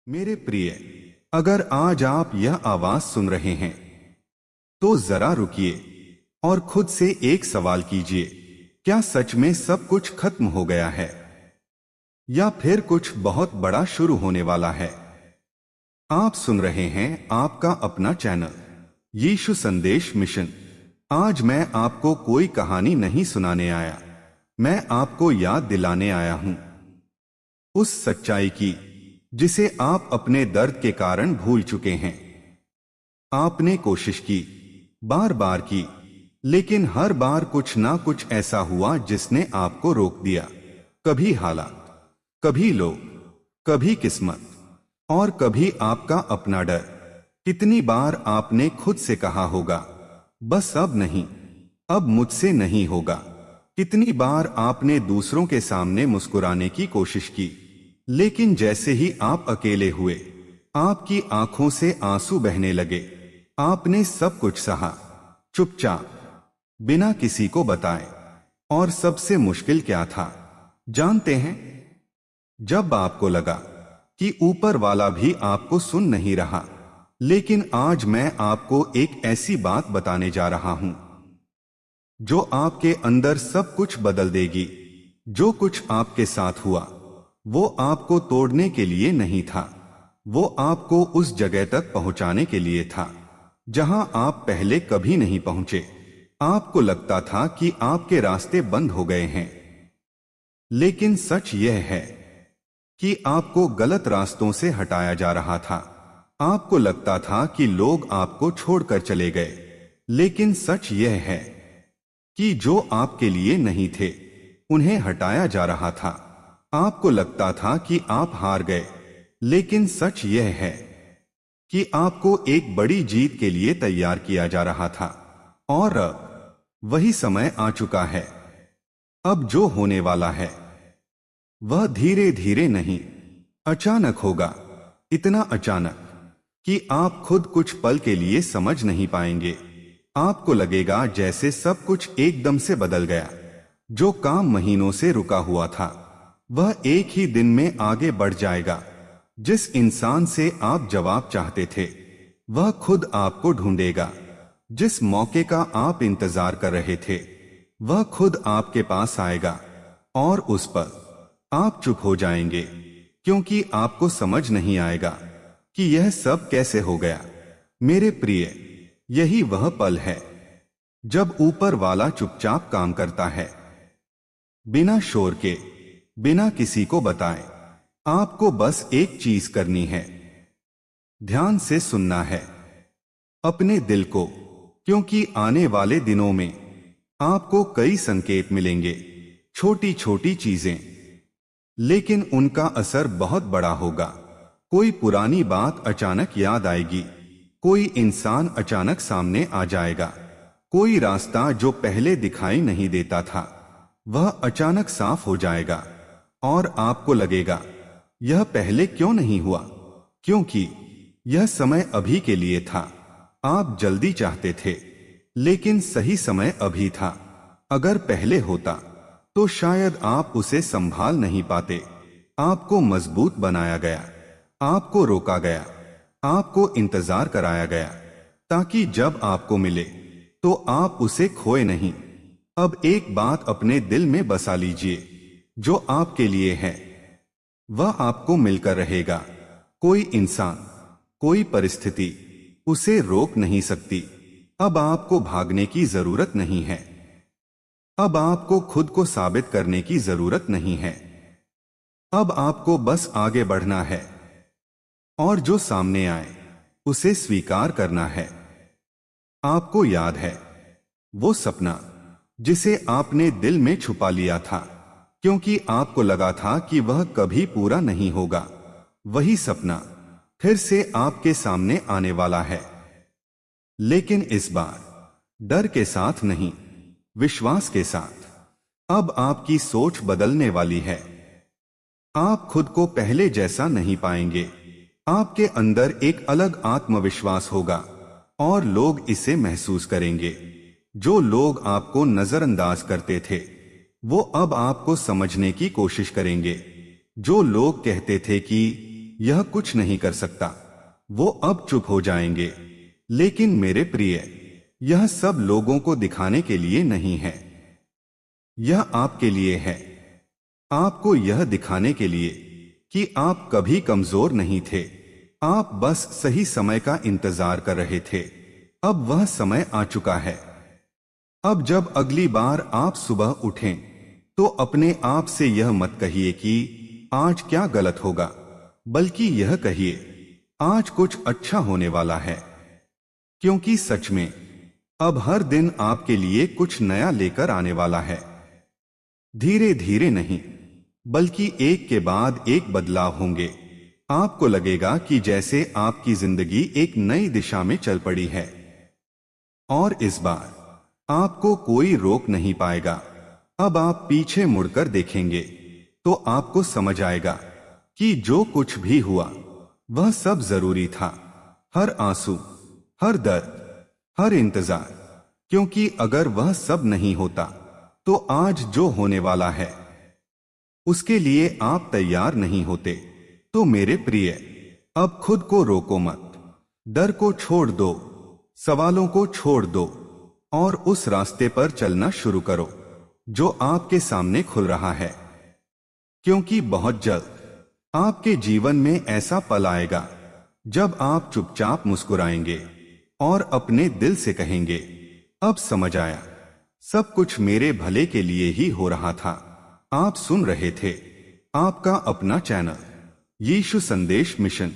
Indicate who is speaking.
Speaker 1: मेरे प्रिय, अगर आज आप यह आवाज सुन रहे हैं तो जरा रुकिए और खुद से एक सवाल कीजिए। क्या सच में सब कुछ खत्म हो गया है या फिर कुछ बहुत बड़ा शुरू होने वाला है? आप सुन रहे हैं आपका अपना चैनल यीशु संदेश मिशन। आज मैं आपको कोई कहानी नहीं सुनाने आया, मैं आपको याद दिलाने आया हूं उस सच्चाई की जिसे आप अपने दर्द के कारण भूल चुके हैं। आपने कोशिश की, बार बार की, लेकिन हर बार कुछ ना कुछ ऐसा हुआ जिसने आपको रोक दिया। कभी हालात, कभी लोग, कभी किस्मत और कभी आपका अपना डर। कितनी बार आपने खुद से कहा होगा, बस अब नहीं, अब मुझसे नहीं होगा। कितनी बार आपने दूसरों के सामने मुस्कुराने की कोशिश की, लेकिन जैसे ही आप अकेले हुए, आपकी आंखों से आंसू बहने लगे। आपने सब कुछ सहा, चुपचाप, बिना किसी को बताए। और सबसे मुश्किल क्या था, जानते हैं? जब आपको लगा कि ऊपर वाला भी आपको सुन नहीं रहा। लेकिन आज मैं आपको एक ऐसी बात बताने जा रहा हूं जो आपके अंदर सब कुछ बदल देगी। जो कुछ आपके साथ हुआ वो आपको तोड़ने के लिए नहीं था, वो आपको उस जगह तक पहुंचाने के लिए था जहां आप पहले कभी नहीं पहुंचे। आपको लगता था कि आपके रास्ते बंद हो गए हैं, लेकिन सच यह है कि आपको गलत रास्तों से हटाया जा रहा था। आपको लगता था कि लोग आपको छोड़कर चले गए, लेकिन सच यह है कि जो आपके लिए नहीं थे उन्हें हटाया जा रहा था। आपको लगता था कि आप हार गए, लेकिन सच यह है कि आपको एक बड़ी जीत के लिए तैयार किया जा रहा था। और अब वही समय आ चुका है। अब जो होने वाला है वह धीरे धीरे नहीं, अचानक होगा। इतना अचानक कि आप खुद कुछ पल के लिए समझ नहीं पाएंगे। आपको लगेगा जैसे सब कुछ एकदम से बदल गया। जो काम महीनों से रुका हुआ था वह एक ही दिन में आगे बढ़ जाएगा। जिस इंसान से आप जवाब चाहते थे वह खुद आपको ढूंढेगा। जिस मौके का आप इंतजार कर रहे थे वह खुद आपके पास आएगा। और उस पर आप चुप हो जाएंगे, क्योंकि आपको समझ नहीं आएगा कि यह सब कैसे हो गया। मेरे प्रिय, यही वह पल है जब ऊपर वाला चुपचाप काम करता है, बिना शोर के, बिना किसी को बताए। आपको बस एक चीज करनी है, ध्यान से सुनना है अपने दिल को, क्योंकि आने वाले दिनों में आपको कई संकेत मिलेंगे, छोटी छोटी चीजें, लेकिन उनका असर बहुत बड़ा होगा। कोई पुरानी बात अचानक याद आएगी, कोई इंसान अचानक सामने आ जाएगा, कोई रास्ता जो पहले दिखाई नहीं देता था वह अचानक साफ हो जाएगा। और आपको लगेगा यह पहले क्यों नहीं हुआ, क्योंकि यह समय अभी के लिए था। आप जल्दी चाहते थे, लेकिन सही समय अभी था। अगर पहले होता तो शायद आप उसे संभाल नहीं पाते। आपको मजबूत बनाया गया, आपको रोका गया, आपको इंतजार कराया गया, ताकि जब आपको मिले तो आप उसे खोए नहीं। अब एक बात अपने दिल में बसा लीजिए, जो आपके लिए है वह आपको मिलकर रहेगा। कोई इंसान, कोई परिस्थिति उसे रोक नहीं सकती। अब आपको भागने की जरूरत नहीं है, अब आपको खुद को साबित करने की जरूरत नहीं है। अब आपको बस आगे बढ़ना है और जो सामने आए उसे स्वीकार करना है। आपको याद है वो सपना जिसे आपने दिल में छुपा लिया था, क्योंकि आपको लगा था कि वह कभी पूरा नहीं होगा। वही सपना फिर से आपके सामने आने वाला है, लेकिन इस बार डर के साथ नहीं, विश्वास के साथ। अब आपकी सोच बदलने वाली है। आप खुद को पहले जैसा नहीं पाएंगे। आपके अंदर एक अलग आत्मविश्वास होगा और लोग इसे महसूस करेंगे। जो लोग आपको नजरअंदाज करते थे वो अब आपको समझने की कोशिश करेंगे। जो लोग कहते थे कि यह कुछ नहीं कर सकता, वो अब चुप हो जाएंगे। लेकिन मेरे प्रिय, यह सब लोगों को दिखाने के लिए नहीं है, यह आपके लिए है। आपको यह दिखाने के लिए कि आप कभी कमजोर नहीं थे, आप बस सही समय का इंतजार कर रहे थे। अब वह समय आ चुका है। अब जब अगली बार आप सुबह उठें तो अपने आप से यह मत कहिए कि आज क्या गलत होगा, बल्कि यह कहिए आज कुछ अच्छा होने वाला है। क्योंकि सच में अब हर दिन आपके लिए कुछ नया लेकर आने वाला है। धीरे धीरे नहीं, बल्कि एक के बाद एक बदलाव होंगे। आपको लगेगा कि जैसे आपकी जिंदगी एक नई दिशा में चल पड़ी है, और इस बार आपको कोई रोक नहीं पाएगा। अब आप पीछे मुड़कर देखेंगे तो आपको समझ आएगा कि जो कुछ भी हुआ वह सब जरूरी था। हर आंसू, हर दर्द, हर इंतजार। क्योंकि अगर वह सब नहीं होता तो आज जो होने वाला है उसके लिए आप तैयार नहीं होते। तो मेरे प्रिय, अब खुद को रोको मत, डर को छोड़ दो, सवालों को छोड़ दो और उस रास्ते पर चलना शुरू करो जो आपके सामने खुल रहा है। क्योंकि बहुत जल्द आपके जीवन में ऐसा पल आएगा जब आप चुपचाप मुस्कुराएंगे और अपने दिल से कहेंगे, अब समझ आया, सब कुछ मेरे भले के लिए ही हो रहा था। आप सुन रहे थे आपका अपना चैनल यीशु संदेश मिशन।